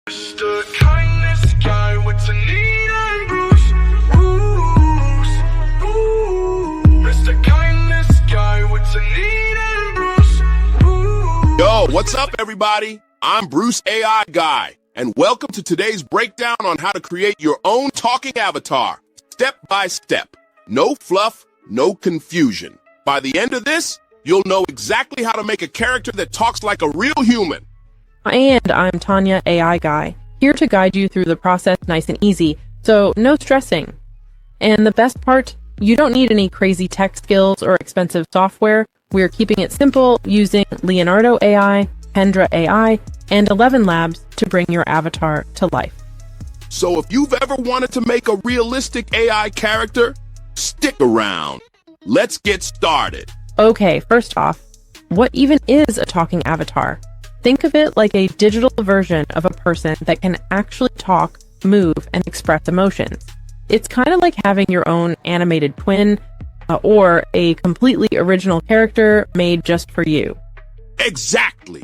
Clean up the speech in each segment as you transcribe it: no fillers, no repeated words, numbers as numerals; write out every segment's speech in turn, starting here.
Mr. Kindness Guy with Tania and Bruce. Mr. Kindness Guy with Tania and Bruce. Yo, what's up, everybody? I'm Bruce AI Guy, and welcome to today's breakdown on how to create your own talking avatar, step by step. No fluff, no confusion. By the end of this, you'll know exactly how to make a character that talks like a real human. And I'm Tania AI Guy, here to guide you through the process nice and easy, so no stressing. And the best part, you don't need any crazy tech skills or expensive software. We're keeping it simple using Leonardo AI, Hendra AI, and ElevenLabs to bring your avatar to life. So if you've ever wanted to make a realistic AI character, stick around. Let's get started. Okay, first off, what even is a talking avatar? Think of it like a digital version of a person that can actually talk, move, and express emotions. It's kind of like having your own animated twin or a completely original character made just for you. Exactly.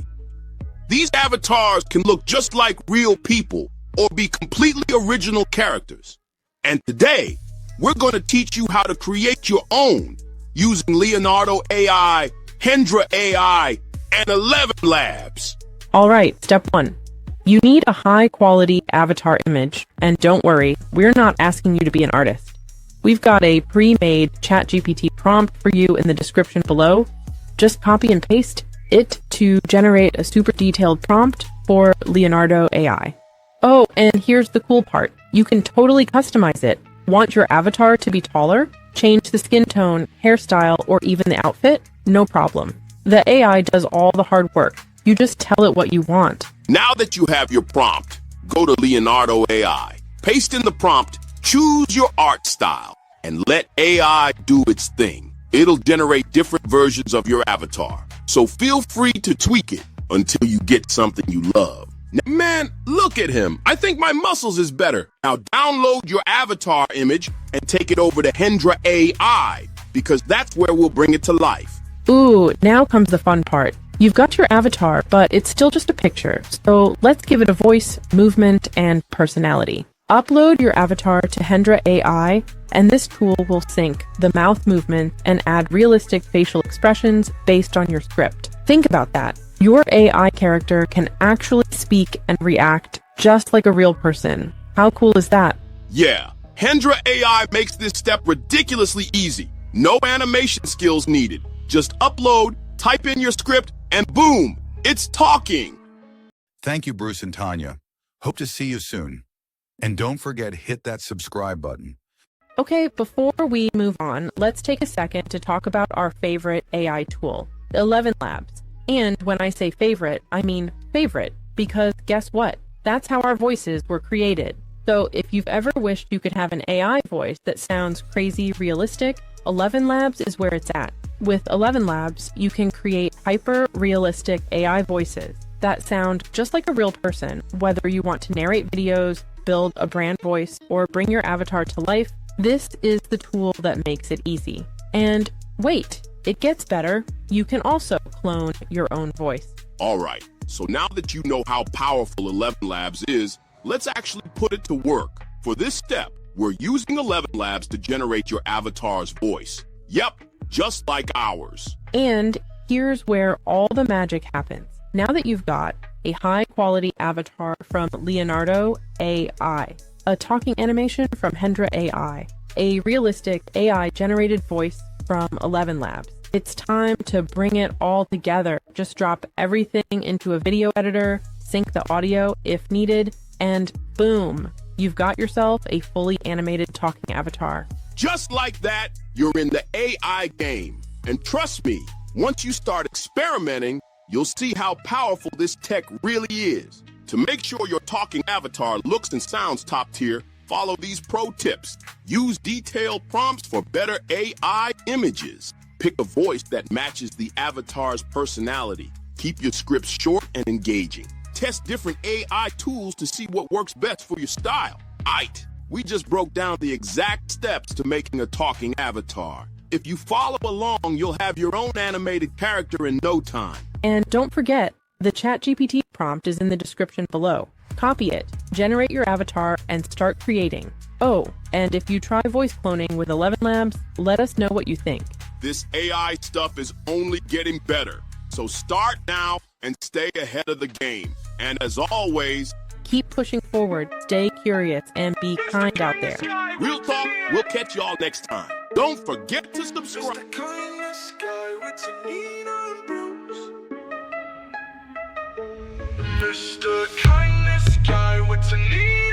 These avatars can look just like real people or be completely original characters. And today, we're going to teach you how to create your own using Leonardo AI, Hendra AI, and ElevenLabs. All right, step 1. You need a high-quality avatar image, and don't worry, we're not asking you to be an artist. We've got a pre-made ChatGPT prompt for you in the description below. Just copy and paste it to generate a super detailed prompt for Leonardo AI. Oh, and here's the cool part. You can totally customize it. Want your avatar to be taller? Change the skin tone, hairstyle, or even the outfit? No problem. The AI does all the hard work. You just tell it what you want. Now that you have your prompt, go to Leonardo AI, paste in the prompt, choose your art style, and let AI do its thing. It'll generate different versions of your avatar, so feel free to tweak it until you get something you love. Now, man, look at him. I think my muscles is better. Now download your avatar image and take it over to Hendra AI, because that's where we'll bring it to life. Ooh, now comes the fun part. You've got your avatar, but it's still just a picture, so let's give it a voice, movement, and personality. Upload your avatar to Hendra AI, and this tool will sync the mouth movement and add realistic facial expressions based on your script. Think about that. Your AI character can actually speak and react just like a real person. How cool is that? Yeah, Hendra AI makes this step ridiculously easy. No animation skills needed. Just upload, type in your script, and boom, it's talking. Thank you, Bruce and Tania. Hope to see you soon. And don't forget, hit that subscribe button. Okay, before we move on, let's take a second to talk about our favorite AI tool, ElevenLabs. And when I say favorite, I mean favorite, because guess what? That's how our voices were created. So if you've ever wished you could have an AI voice that sounds crazy realistic, ElevenLabs is where it's at. With ElevenLabs, you can create hyper-realistic AI voices that sound just like a real person. Whether you want to narrate videos, build a brand voice, or bring your avatar to life, this is the tool that makes it easy. And wait, it gets better. You can also clone your own voice. All right, so now that you know how powerful ElevenLabs is, let's actually put it to work. For this step, we're using ElevenLabs to generate your avatar's voice. Yep, just like ours. And here's where all the magic happens. Now that you've got a high-quality avatar from Leonardo AI, a talking animation from Hendra AI, a realistic AI-generated voice from ElevenLabs, it's time to bring it all together. Just drop everything into a video editor, sync the audio if needed, and boom, you've got yourself a fully animated talking avatar. Just like that, you're in the AI game. And trust me, once you start experimenting, you'll see how powerful this tech really is. To make sure your talking avatar looks and sounds top tier, follow these pro tips. Use detailed prompts for better AI images. Pick a voice that matches the avatar's personality. Keep your scripts short and engaging. Test different AI tools to see what works best for your style. Aight, we just broke down the exact steps to making a talking avatar. If you follow along, you'll have your own animated character in no time. And don't forget, the ChatGPT prompt is in the description below. Copy it, generate your avatar, and start creating. Oh, and if you try voice cloning with ElevenLabs, let us know what you think. This AI stuff is only getting better. So start now and stay ahead of the game. And as always, keep pushing forward, stay curious, and be kind out there. Real talk, we'll catch y'all next time. Don't forget to subscribe. Mr. Kindness Guy with Tania and Bruce. Mr. Kindness Guy with Tania.